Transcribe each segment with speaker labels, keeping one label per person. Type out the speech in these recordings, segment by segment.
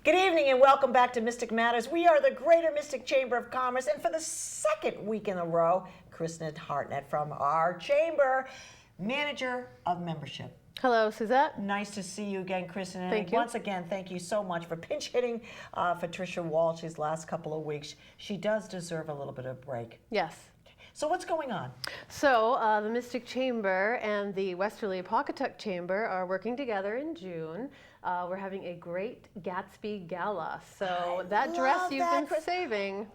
Speaker 1: Good evening and welcome back to Mystic Matters. We are the Greater Mystic Chamber of Commerce, and for the second week in a row, Kristin Hartnett from our chamber, Manager of Membership.
Speaker 2: Hello, Suzette.
Speaker 1: Nice to see you again, Kristin. And
Speaker 2: Thank you.
Speaker 1: once again, thank you so much for pinch hitting for Tricia Walsh these last couple of weeks. She does deserve a little bit of a break.
Speaker 2: Yes.
Speaker 1: So what's going on?
Speaker 2: So the Mystic Chamber and the Westerly Pawcatuck Chamber are working together in June. We're having a Great Gatsby Gala. So that dress you've been saving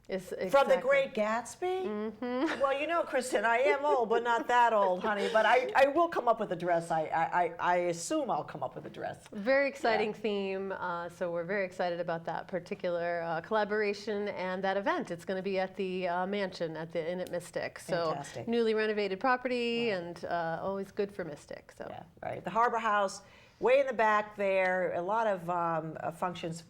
Speaker 2: is exactly.
Speaker 1: From the Great Gatsby? Mm-hmm. Well, you know, Kristin, I am old, but not that old, honey. But I will come up with a dress. I assume I'll come up with a dress.
Speaker 2: Very exciting theme. So we're very excited about that particular collaboration and that event. It's going to be at the mansion at the Inn at Mystic. So
Speaker 1: fantastic.
Speaker 2: Newly renovated property and always good for Mystic. So
Speaker 1: yeah, right. The Harbor House, way in the back there. A lot of functions,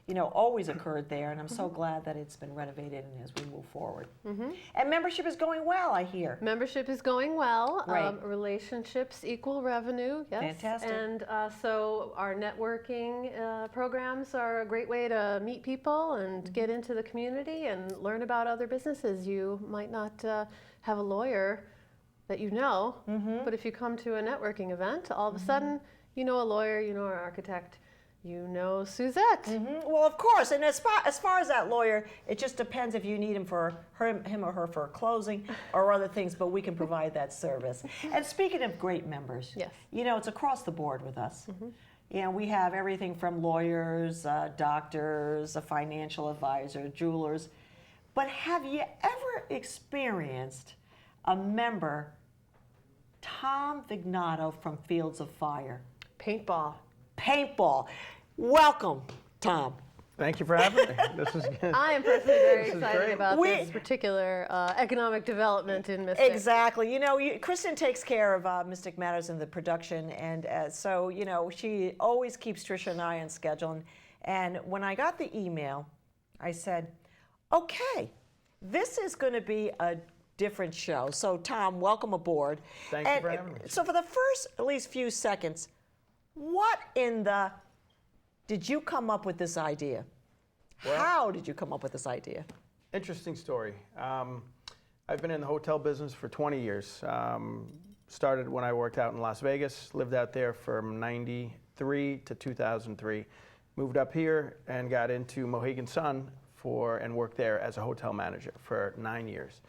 Speaker 1: you know, always occurred there, and I'm so glad that it's been renovated and as we move forward. And membership is going well, I hear.
Speaker 2: Membership is going well.
Speaker 1: Right.
Speaker 2: Relationships equal revenue, yes.
Speaker 1: Fantastic.
Speaker 2: And so our networking programs are a great way to meet people and get into the community and learn about other businesses. You might not have a lawyer that you know, but if you come to a networking event, all of a sudden, you know a lawyer, you know an architect, you know Suzette.
Speaker 1: Well, of course, and as far as that lawyer, it just depends if you need him or her for a closing or other things, but we can provide that service. And speaking of great members,
Speaker 2: Yes.
Speaker 1: you know, it's across the board with us. You know, we have everything from lawyers, doctors, a financial advisor, jewelers. But have you ever experienced a member, Tom Vignato from Fields of Fire?
Speaker 2: Paintball.
Speaker 1: Paintball. Welcome, Tom.
Speaker 3: Thank you for having me. This is good.
Speaker 2: I am personally very excited
Speaker 3: great.
Speaker 2: about this particular economic development in Mystic.
Speaker 1: Exactly. You know, Kristin takes care of Mystic Matters in the production, and so, you know, she always keeps Tricia and I on schedule. And when I got the email, I said, okay, this is going to be a different show. So, Tom, welcome aboard.
Speaker 3: Thank you for having me.
Speaker 1: So for the first, at least few seconds, what in the did you come up with this idea?
Speaker 3: Well,
Speaker 1: how did you come up with this idea?
Speaker 3: Interesting story. I've been in the hotel business for 20 years. Started when I worked out in Las Vegas, lived out there from 93 to 2003. Moved up here and got into Mohegan Sun and worked there as a hotel manager for 9 years.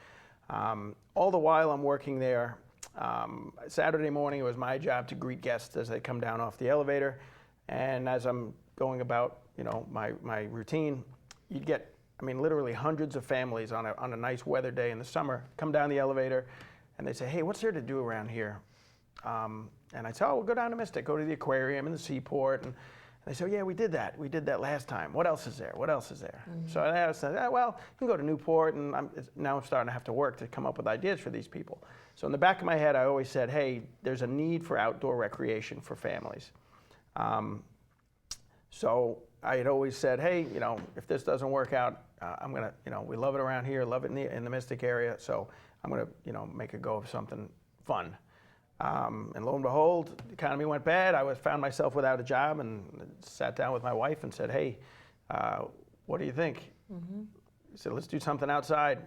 Speaker 3: All the while I'm working there, Saturday morning it was my job to greet guests as they come down off the elevator. And as I'm going about, you know, my routine, you'd get, I mean, literally hundreds of families on a nice weather day in the summer come down the elevator and they say, hey, what's there to do around here? And I'd say, oh, we'll go down to Mystic, go to the aquarium and the seaport. And they say, yeah, we did that last time. What else is there? What else is there? So I said, well, you can go to Newport, and now I'm starting to have to work to come up with ideas for these people. So in the back of my head, I always said, hey, there's a need for outdoor recreation for families. So I had always said, hey, you know, if this doesn't work out, I'm gonna, you know, we love it around here, love it in the Mystic area, so I'm gonna, you know, make a go of something fun. And lo and behold, the economy went bad. I found myself without a job and sat down with my wife and said, hey, what do you think? He said, let's do something outside,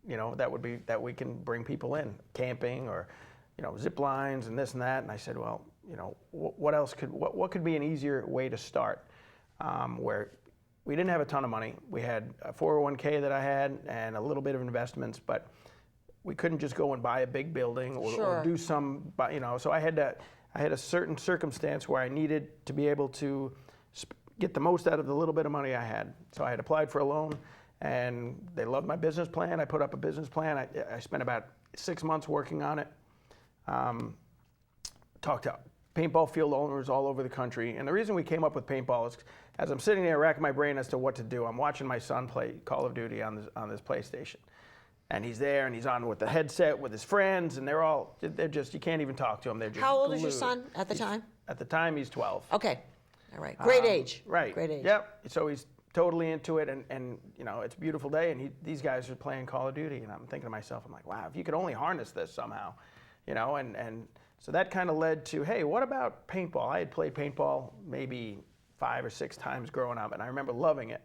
Speaker 3: you know, that we can bring people in, camping or, you know, zip lines and this and that. And I said, well, you know, what could be an easier way to start? Where we didn't have a ton of money. We had a 401k that I had and a little bit of investments, but we couldn't just go and buy a big building or do some, you know, so I had a certain circumstance where I needed to be able to get the most out of the little bit of money I had. So I had applied for a loan and they loved my business plan. I put up a business plan. I spent about 6 months working on it. Talked to paintball field owners all over the country. And the reason we came up with paintball is as I'm sitting there racking my brain as to what to do, I'm watching my son play Call of Duty on this PlayStation. And he's there, and he's on with the headset with his friends, and they're just, you can't even talk to them. They're just
Speaker 1: How old
Speaker 3: glued.
Speaker 1: is your son at the time?
Speaker 3: At the time, he's 12.
Speaker 1: Okay, all right, great age.
Speaker 3: Right.
Speaker 1: Great age.
Speaker 3: Yep, so he's totally into it, and you know, it's a beautiful day, and these guys are playing Call of Duty, and I'm thinking to myself, I'm like, wow, if you could only harness this somehow, you know, and so that kind of led to, hey, what about paintball? I had played paintball maybe 5 or 6 times growing up, and I remember loving it.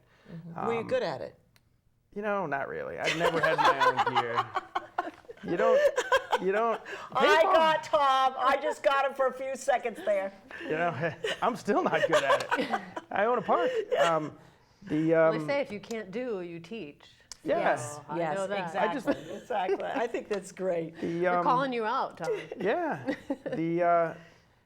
Speaker 1: Were you good at it?
Speaker 3: You know, not really. I've never had my own gear. You don't.
Speaker 1: I
Speaker 3: paintball-
Speaker 1: got Tom. I just got him for a few seconds there.
Speaker 3: You know, I'm still not good at it. I own a park.
Speaker 2: Well, they say if you can't do, you teach.
Speaker 3: Yeah.
Speaker 1: Yes,
Speaker 2: I
Speaker 1: yes,
Speaker 2: know that.
Speaker 1: exactly. Exactly. I think that's great.
Speaker 2: They're calling you out, Tom.
Speaker 3: Yeah.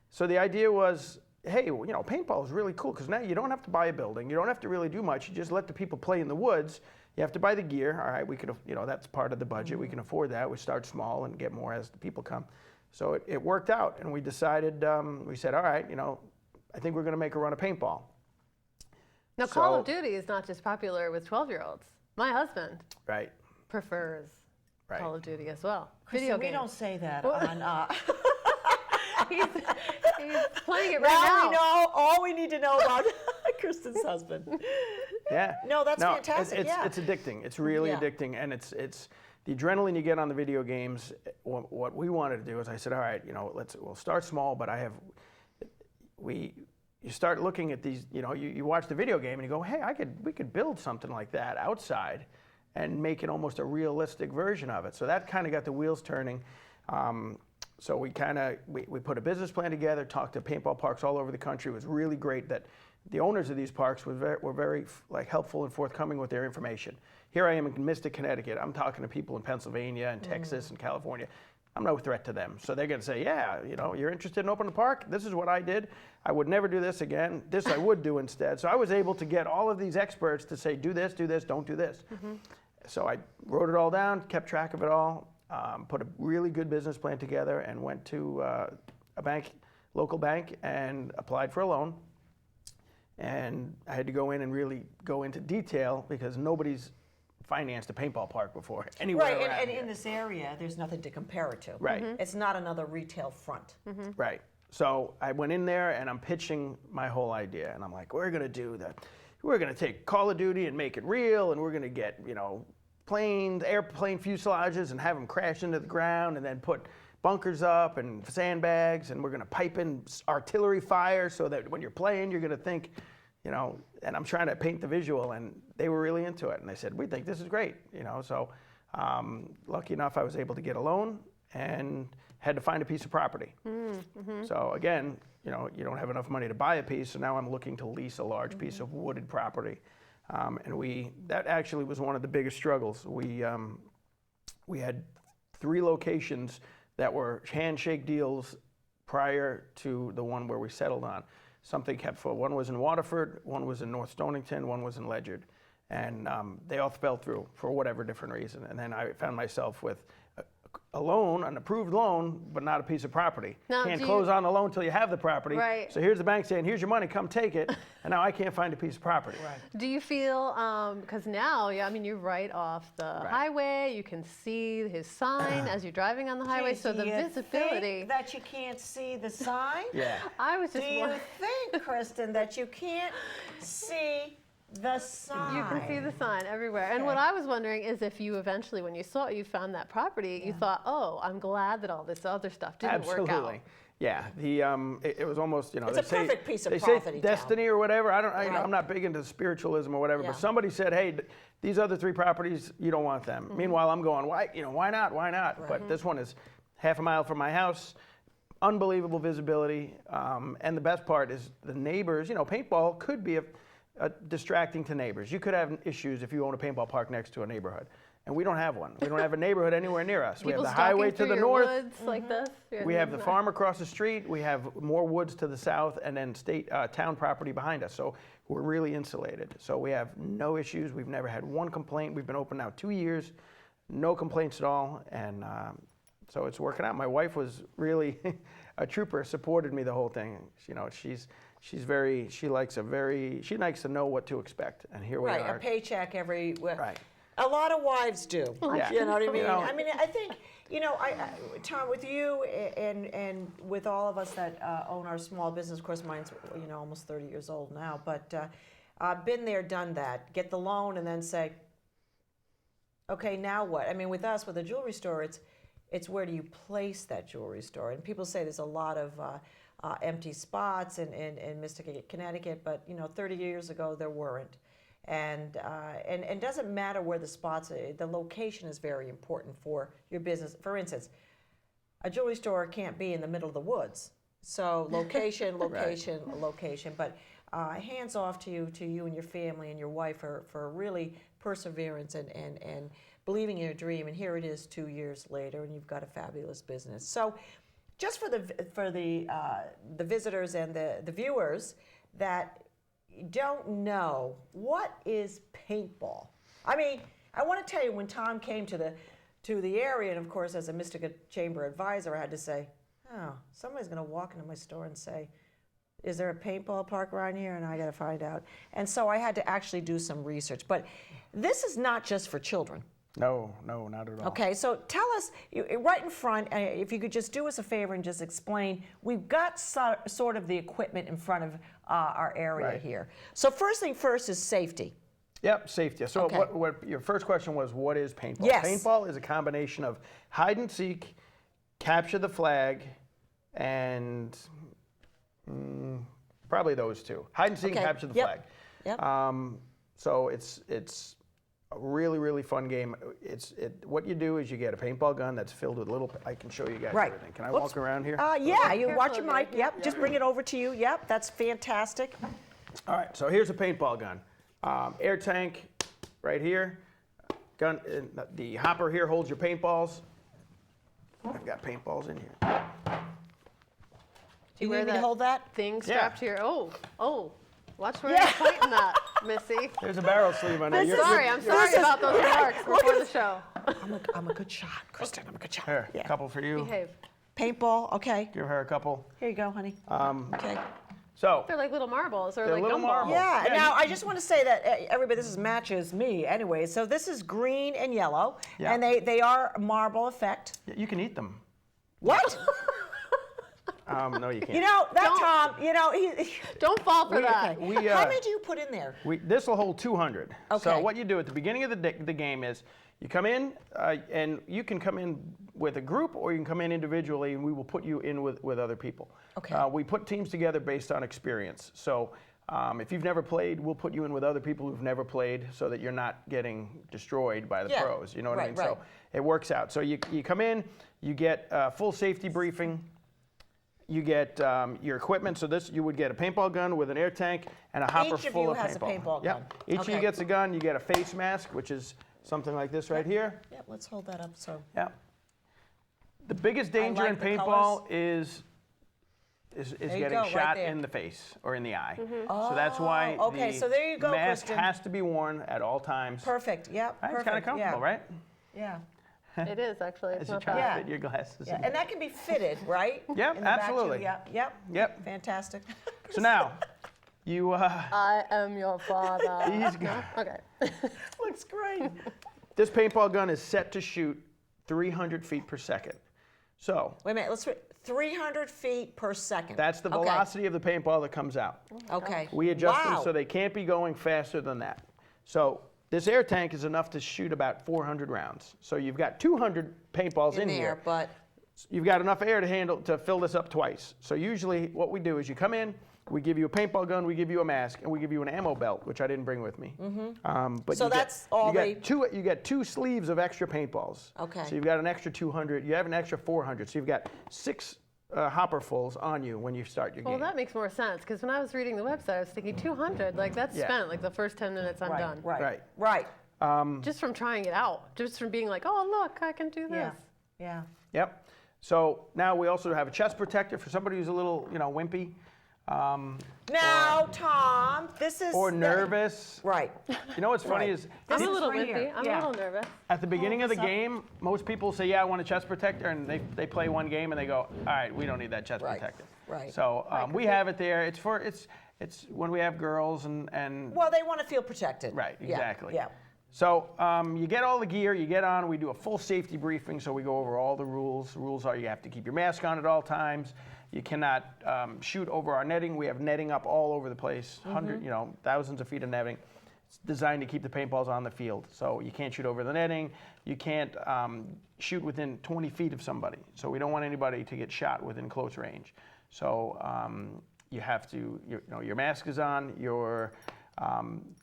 Speaker 3: So the idea was, hey, you know, paintball is really cool because now you don't have to buy a building. You don't have to really do much. You just let the people play in the woods. You have to buy the gear. All right, we could, you know, that's part of the budget. We can afford that. We start small and get more as the people come. So it worked out, and we decided, we said, all right, you know, I think we're going to make a run of paintball.
Speaker 2: Now, Call of Duty is not just popular with 12-year-olds. My husband
Speaker 3: Right.
Speaker 2: prefers
Speaker 3: Right.
Speaker 2: Call of Duty as well.
Speaker 1: Video
Speaker 2: Video
Speaker 1: we don't
Speaker 2: games.
Speaker 1: say that on.
Speaker 2: He's playing it right
Speaker 1: Now
Speaker 2: now.
Speaker 1: we know all we need to know about Kristen's husband.
Speaker 3: Yeah.
Speaker 1: No, that's fantastic,
Speaker 3: It's,
Speaker 1: yeah.
Speaker 3: it's addicting. It's really
Speaker 1: Yeah.
Speaker 3: addicting, and it's the adrenaline you get on the video games. What we wanted to do is, I said, all right, you know, we'll start small, but you start looking at these, you know, you watch the video game and you go, hey, we could build something like that outside, and make it almost a realistic version of it. So that kind of got the wheels turning. So we put a business plan together, talked to paintball parks all over the country. It was really great that the owners of these parks were very like helpful and forthcoming with their information. Here I am in Mystic, Connecticut. I'm talking to people in Pennsylvania and Texas and California. I'm no threat to them. So they're going to say, yeah, you know, you're interested in opening a park? This is what I did. I would never do this again. This I would do instead. So I was able to get all of these experts to say, do this, don't do this. So I wrote it all down, kept track of it all, put a really good business plan together, and went to a local bank, and applied for a loan. And I had to go in and really go into detail because nobody's financed a paintball park before anywhere
Speaker 1: Right,
Speaker 3: around
Speaker 1: and
Speaker 3: here.
Speaker 1: in this area, there's nothing to compare it to.
Speaker 3: Right.
Speaker 1: It's not another retail front.
Speaker 3: Right. So I went in there and I'm pitching my whole idea, and I'm like, we're going to take Call of Duty and make it real, and we're going to get, you know, airplane fuselages and have them crash into the ground, and then put bunkers up and sandbags, and we're going to pipe in artillery fire so that when you're playing, you're going to think, you know, and I'm trying to paint the visual, and they were really into it, and they said, we think this is great, you know. So lucky enough, I was able to get a loan and had to find a piece of property. So again, you know, you don't have enough money to buy a piece, so now I'm looking to lease a large piece of wooded property. And that actually was one of the biggest struggles. We had 3 locations that were handshake deals prior to the one where we settled on. Something kept full. One was in Waterford, one was in North Stonington, one was in Ledyard. And they all fell through for whatever different reason. And then I found myself with a loan, an approved loan, but not a piece of property.
Speaker 2: Now,
Speaker 3: Can't close on the loan until you have the property.
Speaker 2: Right.
Speaker 3: So here's the bank saying, here's your money, come take it. And now I can't find a piece of property. Right.
Speaker 2: Do you feel, because now, yeah, I mean, you're right off the highway. You can see his sign as you're driving on the highway. So the
Speaker 1: Do you
Speaker 2: visibility.
Speaker 1: think that you can't see the sign?
Speaker 3: Yeah.
Speaker 2: I was
Speaker 1: Do
Speaker 2: just
Speaker 1: you
Speaker 2: wondering.
Speaker 1: think, Kristen, that you can't see the sign?
Speaker 2: You can see the sign everywhere. And what I was wondering is if you eventually, when you found that property, you thought, oh, I'm glad that all this other stuff didn't work out.
Speaker 3: Absolutely. Yeah, it was almost, you know,
Speaker 1: It's a perfect piece of
Speaker 3: they
Speaker 1: property,
Speaker 3: say
Speaker 1: Tom.
Speaker 3: destiny or whatever.
Speaker 1: Right.
Speaker 3: I'm not big into spiritualism or whatever,
Speaker 1: Yeah.
Speaker 3: but somebody said, hey, these other 3 properties, you don't want them. Meanwhile, I'm going, why not? But this one is half a mile from my house, unbelievable visibility, and the best part is the neighbors. You know, paintball could be distracting to neighbors. You could have issues if you own a paintball park next to a neighborhood. And we don't have one. We don't have a neighborhood anywhere near us. We have
Speaker 2: People
Speaker 3: the
Speaker 2: stalking
Speaker 3: highway to
Speaker 2: through
Speaker 3: the
Speaker 2: your
Speaker 3: north.
Speaker 2: woods like this.
Speaker 3: We have the farm across the street. We have more woods to the south, and then town property behind us. So we're really insulated. So we have no issues. We've never had one complaint. We've been open now 2 years, no complaints at all, and so it's working out. My wife was really a trooper. Supported me the whole thing. You know, she likes to know what to expect, and here we
Speaker 1: Right,
Speaker 3: are.
Speaker 1: a paycheck every.
Speaker 3: Right.
Speaker 1: A lot of wives do.
Speaker 3: Yeah.
Speaker 1: You know what I mean?
Speaker 3: You know.
Speaker 1: I mean, I think, you know, Tom, with you and with all of us that own our small business, of course, mine's, you know, almost 30 years old now, but been there, done that. Get the loan and then say, okay, now what? I mean, with us, with a jewelry store, it's where do you place that jewelry store? And people say there's a lot of empty spots in Mystic, Connecticut, but 30 years ago there weren't. And doesn't matter where the spots are, the location is very important for your business. For instance, a jewelry store can't be in the middle of the woods. So location, location, location. But hands off to you and your family and your wife for really perseverance and believing in your dream. And here it is 2 years later, and you've got a fabulous business. So just for the visitors and the viewers that don't know, what is paintball? I mean, I want to tell you, when Tom came to the area, and of course as a Mystica Chamber advisor, I had to say, oh, somebody's going to walk into my store and say, is there a paintball park around here? And I got to find out. And so I had to actually do some research. But this is not just for children.
Speaker 3: No, not at all.
Speaker 1: Okay, so tell us, right in front, if you could just do us a favor and just explain, we've got sort of the equipment in front of our area here. So first thing first is safety.
Speaker 3: Yep, safety. So
Speaker 1: Okay.
Speaker 3: what your first question was, what is paintball?
Speaker 1: Yes.
Speaker 3: Paintball is a combination of hide and seek, capture the flag, and probably those two. Hide and seek,
Speaker 1: Okay.
Speaker 3: and capture the
Speaker 1: Yep.
Speaker 3: flag.
Speaker 1: Yep.
Speaker 3: So it's a really fun game. What you do is you get a paintball gun that's filled with little. I can show you guys
Speaker 1: Right.
Speaker 3: everything. Can I
Speaker 1: Whoops.
Speaker 3: walk around here?
Speaker 1: Yeah, you
Speaker 2: Careful
Speaker 1: watch your
Speaker 2: of
Speaker 1: mic.
Speaker 2: it.
Speaker 1: Yep, just bring it over to you. Yep, that's fantastic.
Speaker 3: All right, so here's a paintball gun. Air tank right here. Gun. The hopper here holds your paintballs. I've got paintballs in here.
Speaker 1: Do you
Speaker 2: wear
Speaker 1: need me to
Speaker 2: that
Speaker 1: hold that?
Speaker 2: Thing
Speaker 3: Yeah.
Speaker 2: strapped to your, watch where
Speaker 1: Yeah.
Speaker 2: you're pointing that, Missy.
Speaker 3: There's a barrel sleeve on it.
Speaker 2: I'm sorry about those remarks before the show.
Speaker 1: I'm a good shot, Kristin. I'm a good shot.
Speaker 3: Here,
Speaker 1: Yeah.
Speaker 3: a couple for you.
Speaker 2: Behave.
Speaker 1: Paintball. Okay.
Speaker 3: Give her a couple.
Speaker 1: Here you go, honey. Okay.
Speaker 3: So
Speaker 2: They're like little marbles or
Speaker 3: They're
Speaker 2: like
Speaker 3: little
Speaker 2: gumballs.
Speaker 3: marbles.
Speaker 1: Yeah.
Speaker 3: Yeah,
Speaker 1: Now
Speaker 3: you-
Speaker 1: I just want to say that everybody, this matches me anyway. So this is green and yellow,
Speaker 3: Yeah.
Speaker 1: and they are marble effect.
Speaker 3: you can eat them.
Speaker 1: What?
Speaker 3: No, you can't.
Speaker 1: You know that
Speaker 2: Don't.
Speaker 1: Tom. You know he.
Speaker 2: Don't fall for that.
Speaker 3: We,
Speaker 1: How many do you put in there?
Speaker 3: This will hold 200. So
Speaker 1: Okay.
Speaker 3: what you do at the beginning of the game is you come in, and you can come in with a group or you can come in individually, and we will put you in with other people.
Speaker 1: Okay.
Speaker 3: We put teams together based on experience. So if you've never played, we'll put you in with other people who've never played so that you're not getting destroyed by the
Speaker 1: Yeah.
Speaker 3: pros. You know what I
Speaker 1: Right,
Speaker 3: mean?
Speaker 1: right.
Speaker 3: So it works out. So you come in, you get a full safety briefing. You get your equipment. So you would get a paintball gun with an air tank and a hopper
Speaker 1: Each of
Speaker 3: full
Speaker 1: you
Speaker 3: of
Speaker 1: has a paintball gun.
Speaker 3: Yep. Each of
Speaker 1: Okay.
Speaker 3: you gets a gun. You get a face mask, which is something like this right here.
Speaker 1: Yeah. Let's hold that up. So.
Speaker 3: Yeah. The biggest danger
Speaker 1: like
Speaker 3: in
Speaker 1: the
Speaker 3: paintball is
Speaker 1: you
Speaker 3: getting
Speaker 1: go, right
Speaker 3: shot
Speaker 1: there.
Speaker 3: in the face or in the eye. So that's why
Speaker 1: Oh, okay,
Speaker 3: the
Speaker 1: so there you go,
Speaker 3: mask
Speaker 1: Kristin.
Speaker 3: has to be worn at all times.
Speaker 1: Perfect. Yep.
Speaker 3: Right, it's
Speaker 1: Perfect.
Speaker 3: kind of comfortable,
Speaker 1: yeah.
Speaker 3: right?
Speaker 1: Yeah.
Speaker 2: It is actually. It's
Speaker 3: As you
Speaker 2: not
Speaker 3: try
Speaker 2: bad.
Speaker 3: to fit your glasses.
Speaker 1: Yeah. And that can be fitted, right?
Speaker 3: Yep,
Speaker 1: In the back, too?
Speaker 3: absolutely.
Speaker 1: Yep. Yep.
Speaker 3: Yep.
Speaker 1: Fantastic.
Speaker 3: So now, you
Speaker 2: I am your father.
Speaker 3: He's good.
Speaker 2: Okay.
Speaker 1: Looks great.
Speaker 3: this paintball gun is set to shoot 300 feet per second. So
Speaker 1: Wait a minute. Let's 300 feet per second.
Speaker 3: that's the
Speaker 1: Okay.
Speaker 3: velocity of the paintball that comes out.
Speaker 1: Okay.
Speaker 3: We adjust them
Speaker 1: Wow.
Speaker 3: so they can't be going faster than that. So this air tank is enough to shoot about 400 rounds. So you've got 200 paintballs in
Speaker 1: there,
Speaker 3: here.
Speaker 1: but
Speaker 3: You've got enough air to fill this up twice. So usually what we do is you come in, we give you a paintball gun, we give you a mask, and we give you an ammo belt, which I didn't bring with me. But
Speaker 1: So
Speaker 3: you
Speaker 1: that's
Speaker 3: get,
Speaker 1: all
Speaker 3: you get two sleeves of extra paintballs.
Speaker 1: Okay.
Speaker 3: So you've got an extra 200. You have an extra 400. So you've got 6 hopperfuls on you when you start your
Speaker 2: Well,
Speaker 3: game.
Speaker 2: that makes more sense because when I was reading the website, I was thinking 200. Like that's
Speaker 3: Yeah.
Speaker 2: spent. Like the first 10 minutes, I'm
Speaker 1: right,
Speaker 2: done.
Speaker 1: right,
Speaker 3: Right.
Speaker 1: right.
Speaker 2: Just from trying it out, just from being like, oh look, I can do this.
Speaker 1: Yeah. Yeah.
Speaker 3: Yep. So now we also have a chest protector for somebody who's a little, wimpy.
Speaker 1: Now, Tom, this is
Speaker 3: Or nervous.
Speaker 1: Right.
Speaker 3: You know what's funny
Speaker 1: Right.
Speaker 3: is
Speaker 2: I'm
Speaker 1: This
Speaker 2: a
Speaker 1: is
Speaker 2: little
Speaker 1: right
Speaker 2: wimpy.
Speaker 1: here.
Speaker 2: I'm
Speaker 1: Yeah.
Speaker 2: a little nervous.
Speaker 3: at the beginning of the
Speaker 1: this up.
Speaker 3: game, most people say, yeah, I want a chest protector, and they play one game and they go, all right, we don't need that chest
Speaker 1: Right,
Speaker 3: protector.
Speaker 1: right.
Speaker 3: So we have it there. It's when we have girls and
Speaker 1: Well, they want to feel protected.
Speaker 3: right,
Speaker 1: Yeah,
Speaker 3: exactly.
Speaker 1: Yeah.
Speaker 3: So you get all the gear, you get on, we do a full safety briefing, so we go over all the rules. The rules are you have to keep your mask on at all times. You cannot shoot over our netting. We have netting up all over the place, thousands of feet of netting. It's designed to keep the paintballs on the field. So you can't shoot over the netting. You can't shoot within 20 feet of somebody. So we don't want anybody to get shot within close range. So you have to, your mask is on, your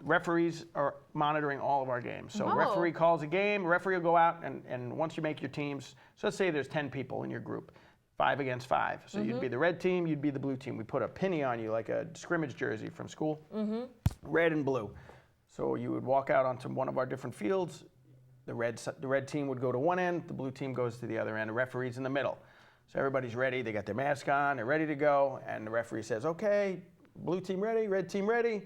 Speaker 3: referees are monitoring all of our games. So referee calls a game, referee will go out, and once you make your teams, so let's say there's 10 people in your group, 5 against 5. So you'd be the red team, you'd be the blue team. We put a penny on you, like a scrimmage jersey from school, red and blue. So you would walk out onto one of our different fields. The red team would go to one end, the blue team goes to the other end, the referee's in the middle. So everybody's ready, they got their mask on, they're ready to go, and the referee says, okay, blue team ready, red team ready,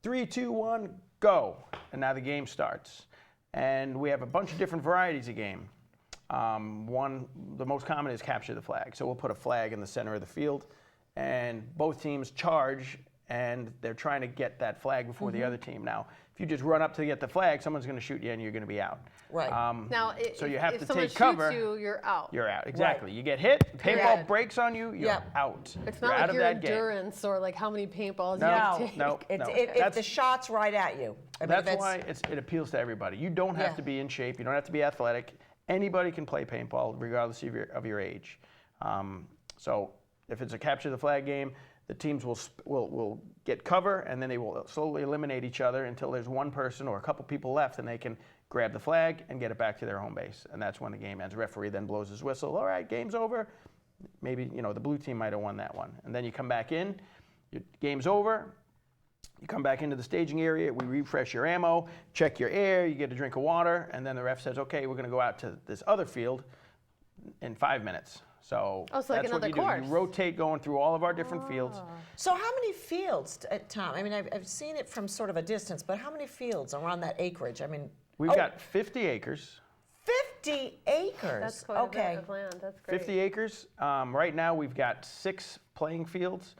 Speaker 3: 3, 2, 1, go. And now the game starts. And we have a bunch of different varieties of game. The most common is capture the flag. So we'll put a flag in the center of the field, and both teams charge, and they're trying to get that flag before the other team. Now, if you just run up to get the flag, someone's going to shoot you and you're going to be out.
Speaker 1: Right.
Speaker 2: Now,
Speaker 3: so you have
Speaker 2: if
Speaker 3: to
Speaker 2: someone
Speaker 3: take cover.
Speaker 2: shoots you, you're out.
Speaker 3: You're out, exactly. You get hit, paintball breaks on you, you're out.
Speaker 2: It's
Speaker 3: You're
Speaker 2: not
Speaker 3: out
Speaker 2: like
Speaker 3: of
Speaker 2: your
Speaker 3: that game.
Speaker 2: endurance or like how many paintballs you have to take.
Speaker 3: No.
Speaker 1: If the shot's right at you. I mean,
Speaker 3: That's why it appeals to everybody. You don't have to be in shape. You don't have to be athletic. Anybody can play paintball, regardless of your age. So if it's a capture the flag game, the teams will get cover, and then they will slowly eliminate each other until there's one person or a couple people left, and they can grab the flag and get it back to their home base. And that's when the game ends. The referee then blows his whistle. All right, game's over. Maybe the blue team might have won that one. And then you come back in. Your game's over. You come back into the staging area, we refresh your ammo, check your air, you get a drink of water, and then the ref says, okay, we're going to go out to this other field in 5 minutes. So
Speaker 2: like
Speaker 3: that's
Speaker 2: another
Speaker 3: what you
Speaker 2: course.
Speaker 3: do. You rotate going through all of our different fields.
Speaker 1: So how many fields, Tom? I mean, I've seen it from sort of a distance, but how many fields around that acreage? I mean,
Speaker 3: We've got 50 acres.
Speaker 1: 50 acres.
Speaker 2: That's quite a bit of land. That's great.
Speaker 3: 50 acres. Right now we've got 6 playing fields.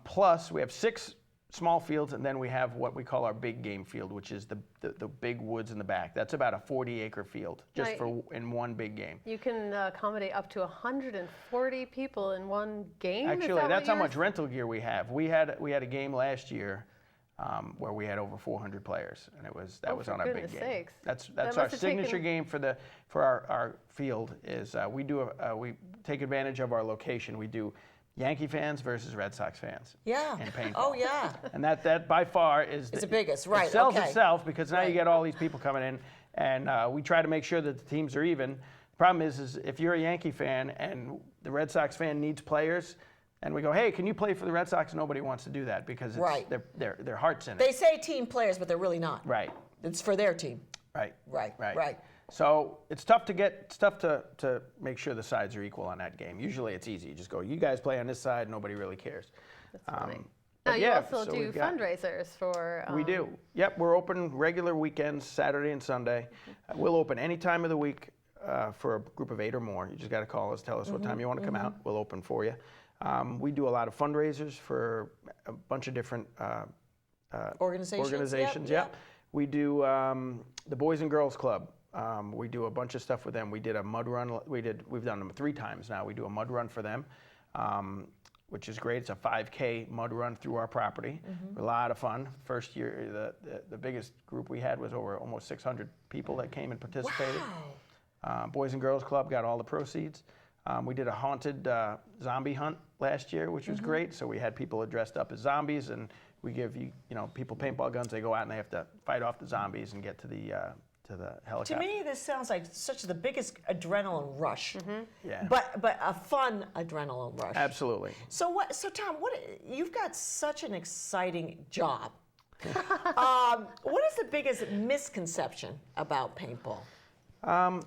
Speaker 3: Plus we have 6 small fields, and then we have what we call our big game field, which is the big woods in the back. That's about a 40-acre field, just in one big game.
Speaker 2: You can accommodate up to 140 people in one game?
Speaker 3: Actually, that's how much rental gear we have. We had a game last year where we had over 400 players, and that was on our big game.
Speaker 2: Sakes.
Speaker 3: That's our signature game for our field. Is we take advantage of our location. We do Yankee fans versus Red Sox fans.
Speaker 1: Yeah.
Speaker 3: In paintball.
Speaker 1: Oh, yeah.
Speaker 3: And that by far is
Speaker 1: the biggest, right?
Speaker 3: It sells itself because now you get all these people coming in, and we try to make sure that the teams are even. The problem is if you're a Yankee fan and the Red Sox fan needs players, and we go, hey, can you play for the Red Sox? Nobody wants to do that because their heart's in it.
Speaker 1: They say team players, but they're really not.
Speaker 3: Right.
Speaker 1: It's for their team.
Speaker 3: Right.
Speaker 1: Right.
Speaker 3: So it's tough to make sure the sides are equal on that game. Usually it's easy. You just go, you guys play on this side, nobody really cares.
Speaker 2: That's funny. Now you also do fundraisers for...
Speaker 3: We do. Yep, we're open regular weekends, Saturday and Sunday. We'll open any time of the week for a group of 8 or more. You just got to call us, tell us what time you want to come out. We'll open for you. We do a lot of fundraisers for a bunch of different organizations. Yep. We do the Boys and Girls Club. We do a bunch of stuff with them. We did a mud run. We've done them 3 times now. We do a mud run for them, which is great. It's a 5K mud run through our property. A lot of fun. First year, the biggest group we had was over almost 600 people that came and participated. Wow. Boys and Girls Club got all the proceeds. We did a haunted zombie hunt last year, which was great. So we had people dressed up as zombies, and we give people paintball guns. They go out and they have to fight off the zombies and get to the helicopter.
Speaker 1: To me, this sounds like the biggest adrenaline rush.
Speaker 3: Yeah.
Speaker 1: But a fun adrenaline rush.
Speaker 3: Absolutely.
Speaker 1: So Tom, you've got such an exciting job. What is the biggest misconception about paintball?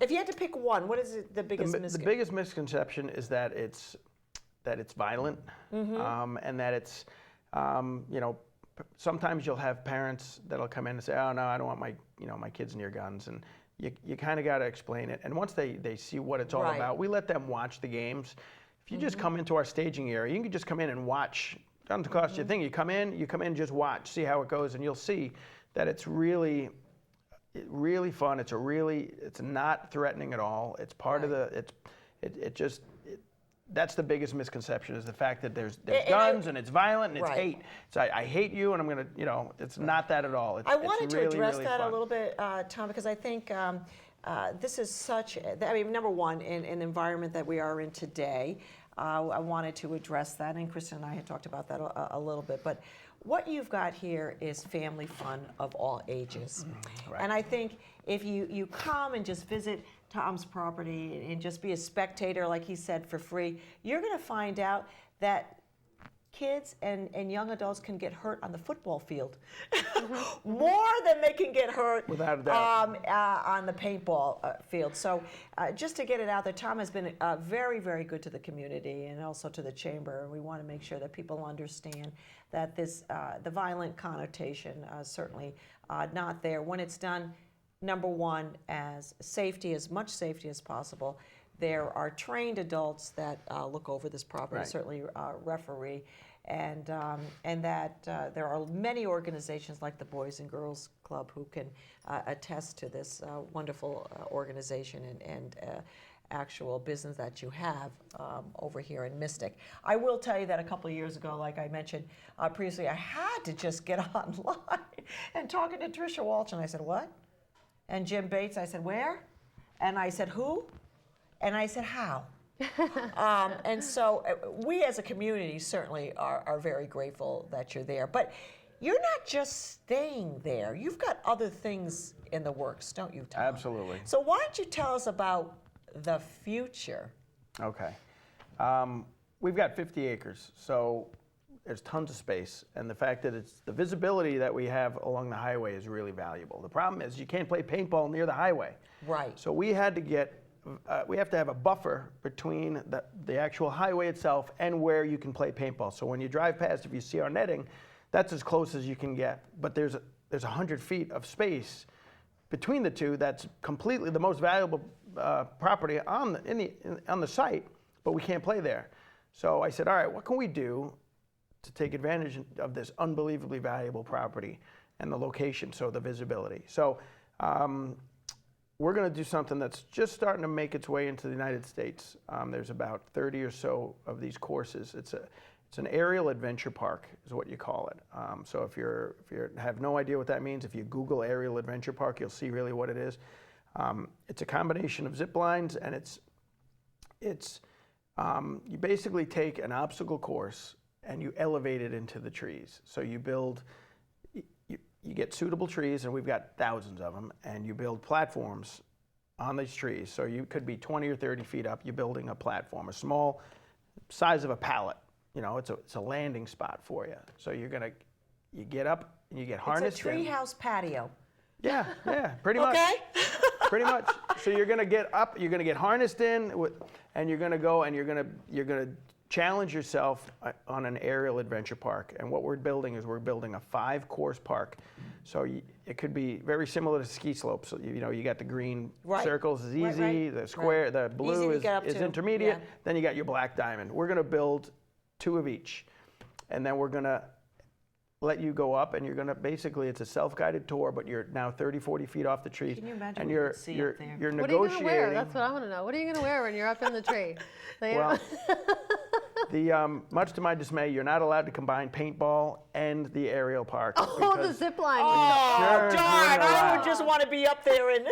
Speaker 1: If you had to pick one, what is the biggest misconception?
Speaker 3: The biggest misconception is that it's violent, and that it's sometimes you'll have parents that'll come in and say, oh no, I don't want my kids near guns, and you kind of got to explain it. And once they see what it's all about, we let them watch the games. If you just come into our staging area, you can just come in and watch. It doesn't cost you a thing. You come in, just watch, see how it goes, and you'll see that it's really fun. It's not threatening at all. It's part of that's the biggest misconception, is the fact that there's guns and it's violent and it's hate. So I hate you and I'm going to, it's not that at all.
Speaker 1: I wanted to address that
Speaker 3: fun.
Speaker 1: a little bit, Tom, because I think this is number one, in an environment that we are in today, I wanted to address that, and Kristin and I had talked about that a little bit. But what you've got here is family fun of all ages.
Speaker 3: Right.
Speaker 1: And I think if you come and just visit Tom's property and just be a spectator, like he said, for free, you're going to find out that kids and young adults can get hurt on the football field more than they can get hurt
Speaker 3: Without a doubt.
Speaker 1: On the paintball field. So just to get it out there, Tom has been very, very good to the community and also to the chamber. We want to make sure that people understand that this the violent connotation certainly not there. When it's done, number one, as safety, as much safety as possible. There are trained adults that look over this property,
Speaker 3: Right.
Speaker 1: certainly referee, and that there are many organizations like the Boys and Girls Club who can attest to this wonderful organization and actual business that you have over here in Mystic. I will tell you that a couple of years ago, like I mentioned previously, I had to just get online and talking to Tricia Walsh, and I said, what? And Jim Bates, I said, where? And I said, who? And I said, how? And so we as a community certainly are very grateful that you're there. But you're not just staying there. You've got other things in the works, don't you, Tom?
Speaker 3: Absolutely.
Speaker 1: So why don't you tell us about the future?
Speaker 3: Okay. We've got 50 acres, so there's tons of space. And the fact that it's the visibility that we have along the highway is really valuable. The problem is you can't play paintball near the highway.
Speaker 1: Right.
Speaker 3: So we had to get we have to have a buffer between the actual highway itself and where you can play paintball. So when you drive past, if you see our netting, that's as close as you can get. But there's 100 feet of space between the two that's completely the most valuable property on the site, but we can't play there. So I said, all right, what can we do to take advantage of this unbelievably valuable property and the location, so the visibility. So we're going to do something that's just starting to make its way into the United States. There's about 30 or so of these courses. It's an aerial adventure park, is what you call it. So if you have no idea what that means, if you Google aerial adventure park, you'll see really what it is. It's a combination of zip lines, and you basically take an obstacle course and you elevate it into the trees. So you build. You get suitable trees, and we've got thousands of them, and you build platforms on these trees. So you could be 20 or 30 feet up. You're building a platform, a small size of a pallet. You know, it's a landing spot for you. So you get up and you get harnessed.
Speaker 1: It's a treehouse patio.
Speaker 3: Yeah, pretty much.
Speaker 1: Okay.
Speaker 3: Pretty much. So you're gonna get up, you're gonna get harnessed in, and you're gonna go and you're gonna challenge yourself on an aerial adventure park. And what we're building is we're building a 5-course park. So it could be very similar to ski slopes. So, you got the green circles is easy, the square, the blue is intermediate. Yeah. Then you got your black diamond. We're going to build 2 of each. And then we're going to let you go up, and you're going to basically, it's a self-guided tour, but you're now 30, 40 feet off the tree.
Speaker 1: Can you imagine
Speaker 3: and
Speaker 1: what you'd see up there?
Speaker 3: You're
Speaker 2: what
Speaker 3: negotiating.
Speaker 2: What are you going to wear? That's what I want to know. What are you going to wear when you're up in the tree?
Speaker 3: Well, much to my dismay, you're not allowed to combine paintball and the aerial park.
Speaker 2: Oh, the zip line.
Speaker 1: Oh,
Speaker 3: Sure,
Speaker 1: darn! I would just want to be up there and.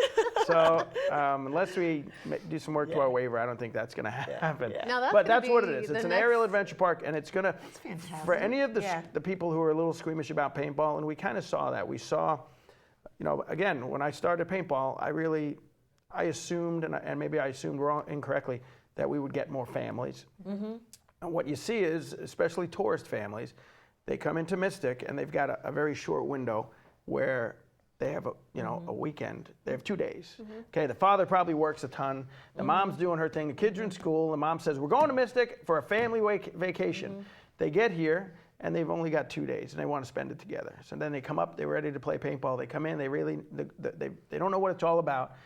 Speaker 3: So unless we do some work to our waiver, I don't think that's going to happen.
Speaker 1: Yeah.
Speaker 2: Now,
Speaker 3: But that's what it
Speaker 2: be
Speaker 3: is.
Speaker 2: the
Speaker 3: It's an
Speaker 2: next-
Speaker 3: aerial adventure park, and it's going to,
Speaker 1: fantastic.
Speaker 3: for any of the people who are a little squeamish about paintball, and we kind of saw that. We saw, again, when I started paintball, I assumed, and maybe I assumed incorrectly, that we would get more families. Mm-hmm. And what you see is, especially tourist families, they come into Mystic and they've got a very short window where they have a weekend. They have 2 days. Mm-hmm. Okay, the father probably works a ton. The mom's doing her thing. The kids are in school. The mom says, we're going to Mystic for a family vacation. Mm-hmm. They get here and they've only got 2 days and they want to spend it together. So then they come up, they're ready to play paintball. They come in, they don't know what it's all about.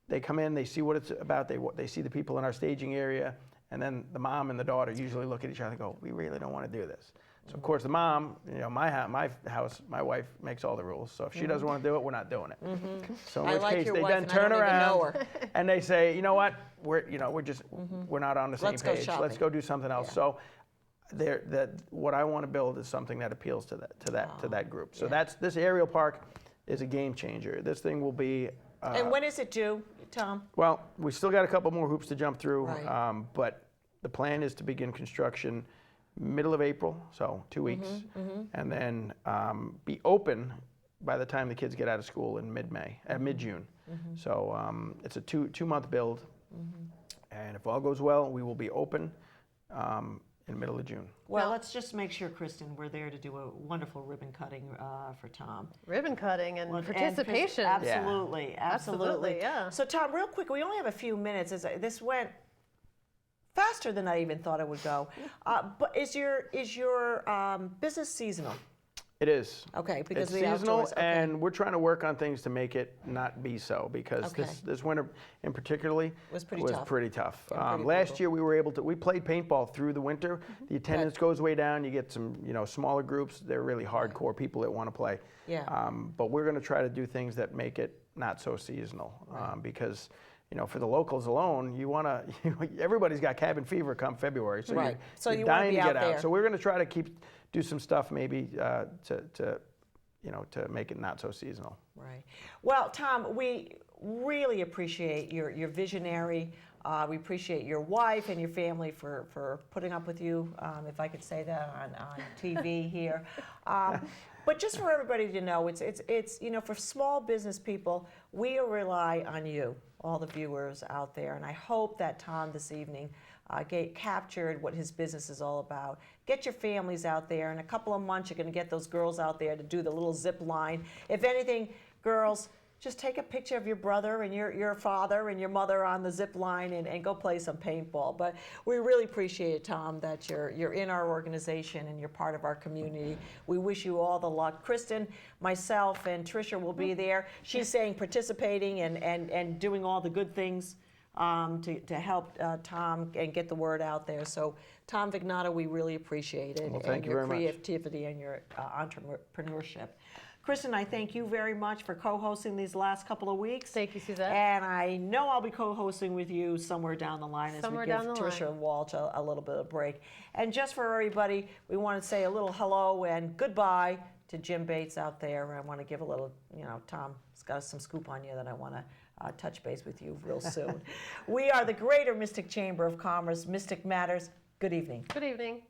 Speaker 3: They come in, they see what it's about. They see the people in our staging area. And then the mom and the daughter usually look at each other and go, we really don't want to do this. So of course the mom, my house, my wife makes all the rules. So if she doesn't want to do it, we're not doing it. Mm-hmm. So in which case they then turn around and they say, you know what, we're not on the same page. Let's go do something else. Yeah. So what I want to build is something that appeals to that group. So this aerial park is a game changer. This thing will be.
Speaker 1: And when is it due, Tom?
Speaker 3: Well, we still got a couple more hoops to jump through,
Speaker 1: Right.
Speaker 3: But The plan is to begin construction middle of April, so 2 weeks, and then be open by the time the kids get out of school in mid-June. So it's a two-month build, and if all goes well, we will be open in the middle of June.
Speaker 1: Well, let's just make sure, Kristin, we're there to do a wonderful ribbon cutting for Tom.
Speaker 2: Ribbon cutting and
Speaker 1: Well,
Speaker 2: participation.
Speaker 1: Absolutely,
Speaker 2: Absolutely, yeah.
Speaker 1: So, Tom, real quick, we only have a few minutes. This went faster than I even thought it would go. But is your business seasonal?
Speaker 3: It is.
Speaker 1: Okay, because
Speaker 3: It's
Speaker 1: the
Speaker 3: seasonal,
Speaker 1: outdoors. Okay.
Speaker 3: and we're trying to work on things to make it not be so, because
Speaker 1: Okay.
Speaker 3: this winter in particularly
Speaker 1: Was pretty tough.
Speaker 3: pretty tough.
Speaker 1: Yeah, pretty
Speaker 3: Last
Speaker 1: brutal.
Speaker 3: year we played paintball through the winter. The attendance goes way down. You get some smaller groups. They're really hardcore people that want to play.
Speaker 1: Yeah.
Speaker 3: But we're going to try to do things that make it not so seasonal, because for the locals alone, you want to. Everybody's got cabin fever come February, so
Speaker 1: Right. So
Speaker 3: you're
Speaker 1: you wanna
Speaker 3: dying
Speaker 1: be
Speaker 3: to get
Speaker 1: out
Speaker 3: out.
Speaker 1: there.
Speaker 3: So we're going to try to do some stuff maybe to make it not so seasonal.
Speaker 1: Right. Well, Tom, we really appreciate your visionary. We appreciate your wife and your family for putting up with you, if I could say that on TV here. But just for everybody to know, it's for small business people, we rely on you, all the viewers out there, and I hope that Tom this evening captured what his business is all about. Get your families out there. In a couple of months, you're going to get those girls out there to do the little zip line. If anything, girls, just take a picture of your brother and your father and your mother on the zip line and go play some paintball. But we really appreciate it, Tom, that you're in our organization and you're part of our community. We wish you all the luck. Kristin, myself, and Tricia will be there. She's saying participating and doing all the good things to help Tom and get the word out there. So, Tom Vignato, we really appreciate it.
Speaker 3: Well, thank you very much.
Speaker 1: And your creativity and your entrepreneurship. Kristin, I thank you very much for co-hosting these last couple of weeks.
Speaker 2: Thank you, Suzette.
Speaker 1: And I know I'll be co-hosting with you somewhere down the line as
Speaker 2: Somewhere
Speaker 1: we give
Speaker 2: down the
Speaker 1: Tricia
Speaker 2: line.
Speaker 1: and Walsh a little bit of break. And just for everybody, we want to say a little hello and goodbye to Jim Bates out there. I want to give a little, Tom's got some scoop on you that I want to touch base with you real soon. We are the Greater Mystic Chamber of Commerce, Mystic Matters. Good evening.
Speaker 2: Good evening.